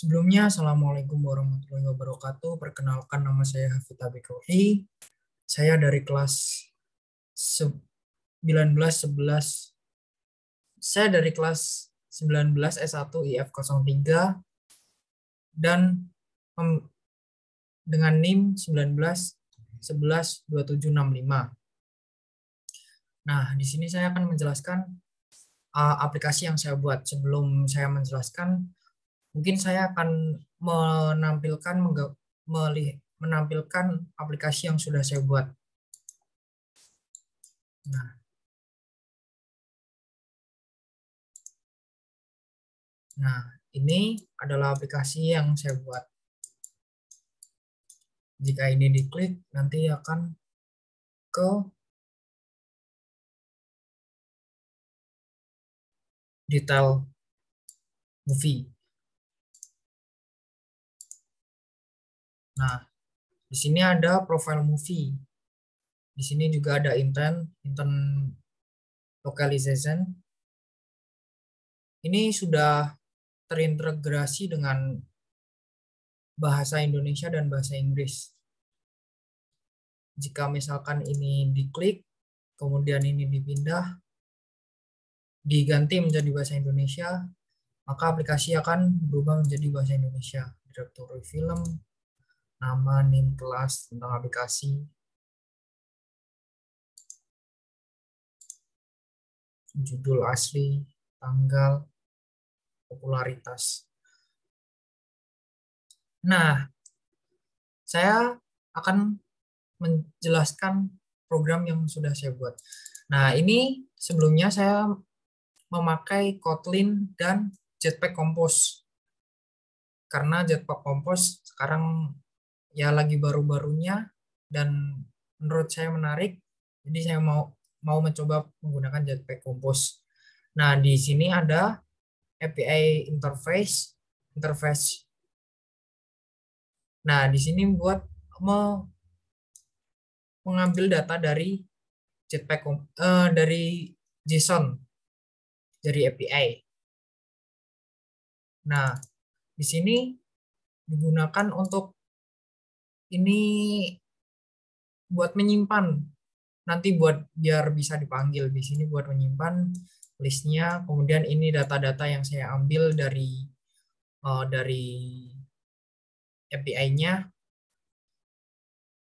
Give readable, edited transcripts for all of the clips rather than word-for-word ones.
Sebelumnya, Assalamualaikum warahmatullahi wabarakatuh. Perkenalkan, nama saya Hafid Abik Rohi. Saya dari kelas 1911. Saya dari kelas 19 S1 IF03 dan dengan NIM 19112765. Nah, di sini saya akan menjelaskan aplikasi yang saya buat. Sebelum saya menjelaskan, mungkin saya akan menampilkan aplikasi yang sudah saya buat. Nah, ini adalah aplikasi yang saya buat. Jika ini diklik, nanti akan ke detail movie. Nah, di sini ada profile movie. Di sini juga ada intent localization. Ini sudah terintegrasi dengan bahasa Indonesia dan bahasa Inggris. Jika misalkan ini diklik, kemudian ini dipindah, diganti menjadi bahasa Indonesia, maka aplikasi akan berubah menjadi bahasa Indonesia. Direktori film, nama, name, kelas, tentang aplikasi, judul asli, tanggal, popularitas. Nah, saya akan menjelaskan program yang sudah saya buat. Nah, ini sebelumnya saya memakai Kotlin dan Jetpack Compose. Karena Jetpack Compose sekarang ya lagi baru-barunya dan menurut saya menarik, jadi saya mau mencoba menggunakan Jetpack Compose. Nah, di sini ada API interface. Nah, di sini buat mengambil data dari dari JSON dari API. Nah, di sini digunakan untuk ini buat menyimpan, nanti biar bisa dipanggil. Di sini buat menyimpan listnya. Kemudian ini data-data yang saya ambil dari API-nya.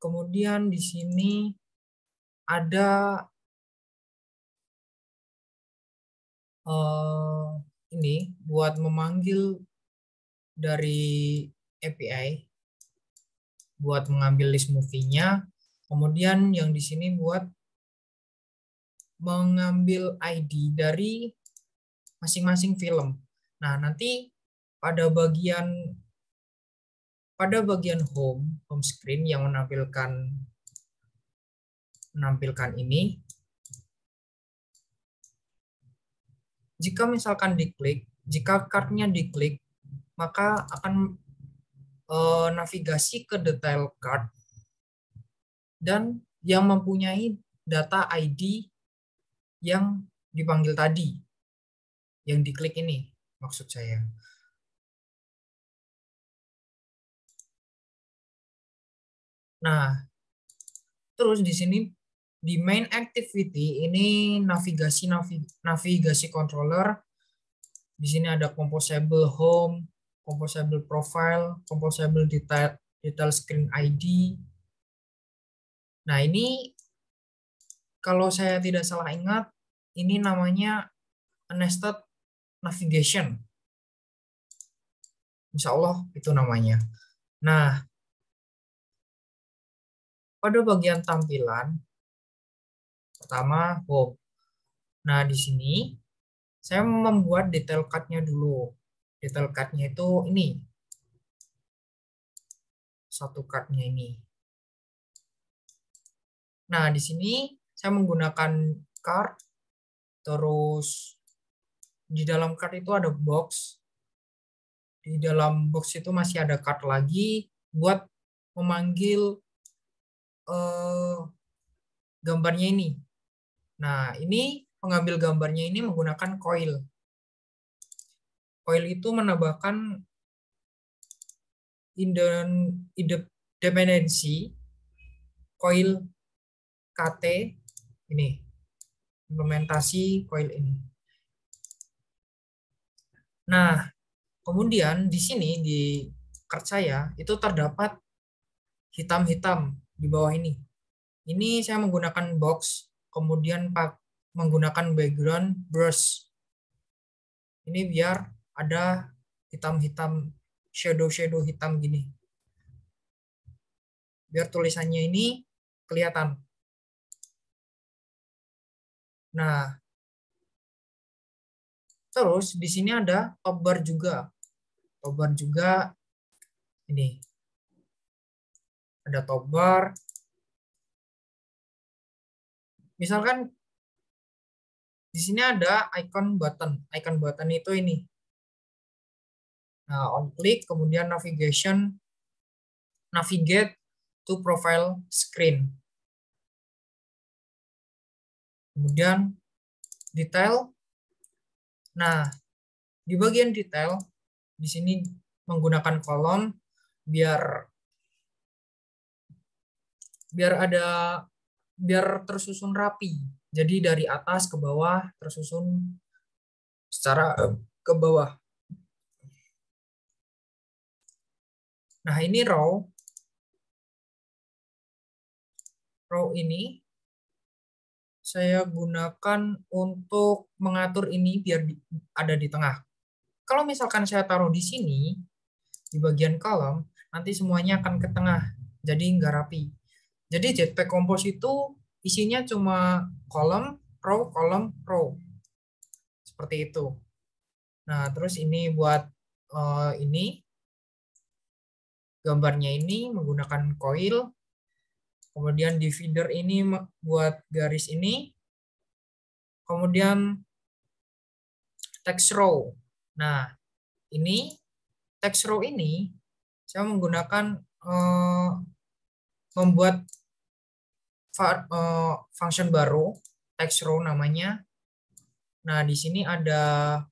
Kemudian di sini ada ini buat memanggil dari API, buat mengambil list movie-nya. Kemudian yang di sini buat mengambil ID dari masing-masing film. Nah, nanti pada bagian home screen yang menampilkan ini, jika misalkan jika card-nya diklik, maka akan navigasi ke detail card dan yang mempunyai data ID yang dipanggil tadi, yang diklik ini maksud saya. Nah, terus di sini di main activity ini navigasi controller. Di sini ada composable home, composable profile, composable detail screen ID. Nah, ini kalau saya tidak salah ingat, ini namanya nested navigation. Insya Allah itu namanya. Nah, pada bagian tampilan, pertama home. Nah, di sini saya membuat detail card-nya dulu. Detail card-nya itu ini. Satu card-nya ini. Nah, di sini saya menggunakan card, terus di dalam card itu ada box. Di dalam box itu masih ada card lagi buat memanggil gambarnya ini. Nah, ini pengambil gambarnya ini menggunakan coil. Coil itu menambahkan dependency coil KT ini, implementasi coil ini. Nah, kemudian di sini di card saya itu terdapat hitam-hitam di bawah ini. Ini saya menggunakan box, kemudian menggunakan background brush. Ini biar ada hitam-hitam, shadow-shadow hitam gini. Biar tulisannya ini kelihatan. Nah, terus di sini ada top bar juga. Top bar juga ini. Ada top bar. Misalkan di sini ada icon button. Icon button itu ini. Nah, on click, kemudian navigate to profile screen. Kemudian detail. Nah, di bagian detail di sini menggunakan kolom biar tersusun rapi. Jadi dari atas ke bawah tersusun secara ke bawah. Nah, ini row ini saya gunakan untuk mengatur ini biar ada di tengah. Kalau misalkan saya taruh di sini, di bagian kolom, nanti semuanya akan ke tengah, jadi nggak rapi. Jadi Jetpack Compose itu isinya cuma kolom, row. Seperti itu. Nah, terus ini buat ini, gambarnya ini menggunakan coil. Kemudian divider ini buat garis ini. Kemudian text row. Nah, ini text row ini saya menggunakan membuat function baru, text row namanya. Nah, di sini ada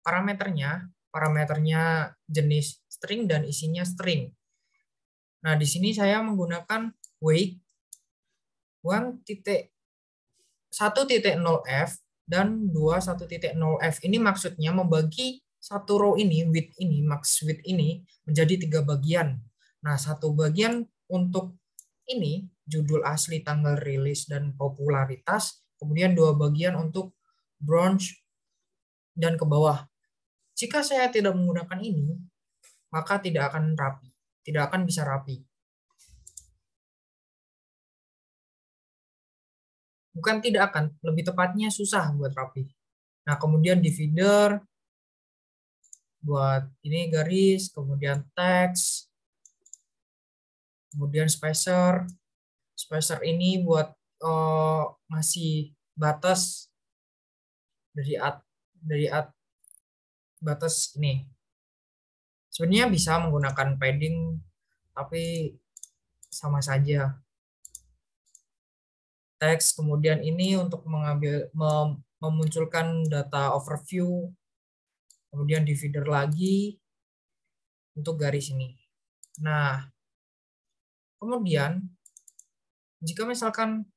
parameternya jenis string dan isinya string. Nah, di sini saya menggunakan weight 1.0f dan 2.1.0f. Ini maksudnya membagi satu row ini, width ini, max width ini menjadi 3 bagian. Nah, satu bagian untuk ini, judul asli, tanggal rilis, dan popularitas. Kemudian 2 bagian untuk bronze dan ke bawah. Jika saya tidak menggunakan ini, maka tidak akan rapi. Tidak akan bisa rapi. Bukan tidak akan, lebih tepatnya susah buat rapi. Nah, kemudian divider, buat ini garis, kemudian teks, kemudian spacer. Spacer ini buat ngasih batas dari batas ini. Sebenarnya bisa menggunakan padding, tapi sama saja. Teks, kemudian ini untuk memunculkan data overview, kemudian divider lagi untuk garis ini. Nah, kemudian jika misalkan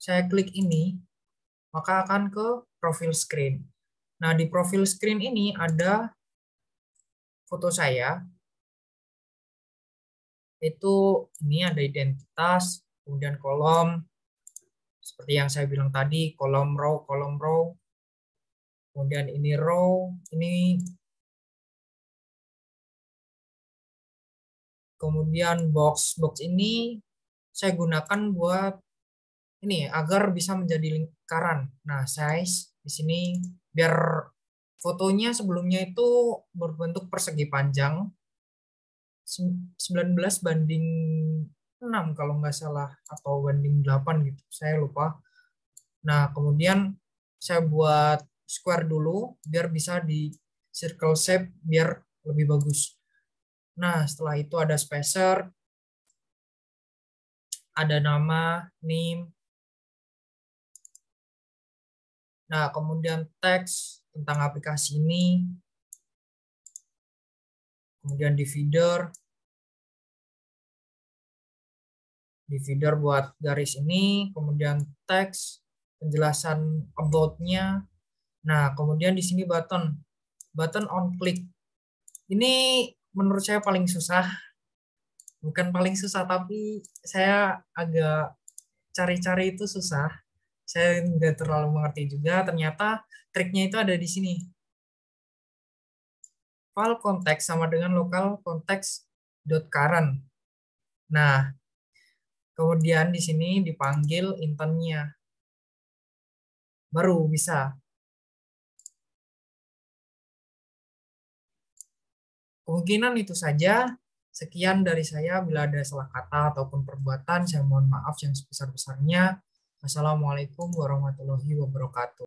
saya klik ini, maka akan ke profil screen. Nah, di profil screen ini ada foto saya. Itu ini ada identitas, kemudian kolom, seperti yang saya bilang tadi, kolom row. Kemudian ini row, ini. Kemudian box ini saya gunakan buat ini agar bisa menjadi lingkaran. Nah, size di sini biar fotonya sebelumnya itu berbentuk persegi panjang 19:6 kalau nggak salah, atau banding 8 gitu, saya lupa. Nah, kemudian saya buat square dulu biar bisa di circle shape biar lebih bagus. Nah, setelah itu ada spacer, ada nama, name, Nah, kemudian teks tentang aplikasi ini, kemudian divider buat garis ini, kemudian teks, penjelasan about-nya. Nah, kemudian di sini button on click. Ini menurut saya paling susah, bukan paling susah, tapi saya agak cari-cari itu susah. Saya nggak terlalu mengerti juga. Ternyata triknya itu ada di sini. File context sama dengan local context .current. Nah, kemudian di sini dipanggil intentnya. Baru bisa. Kemungkinan itu saja. Sekian dari saya. Bila ada salah kata ataupun perbuatan, saya mohon maaf yang sebesar-besarnya. Wassalamualaikum warahmatullahi wabarakatuh.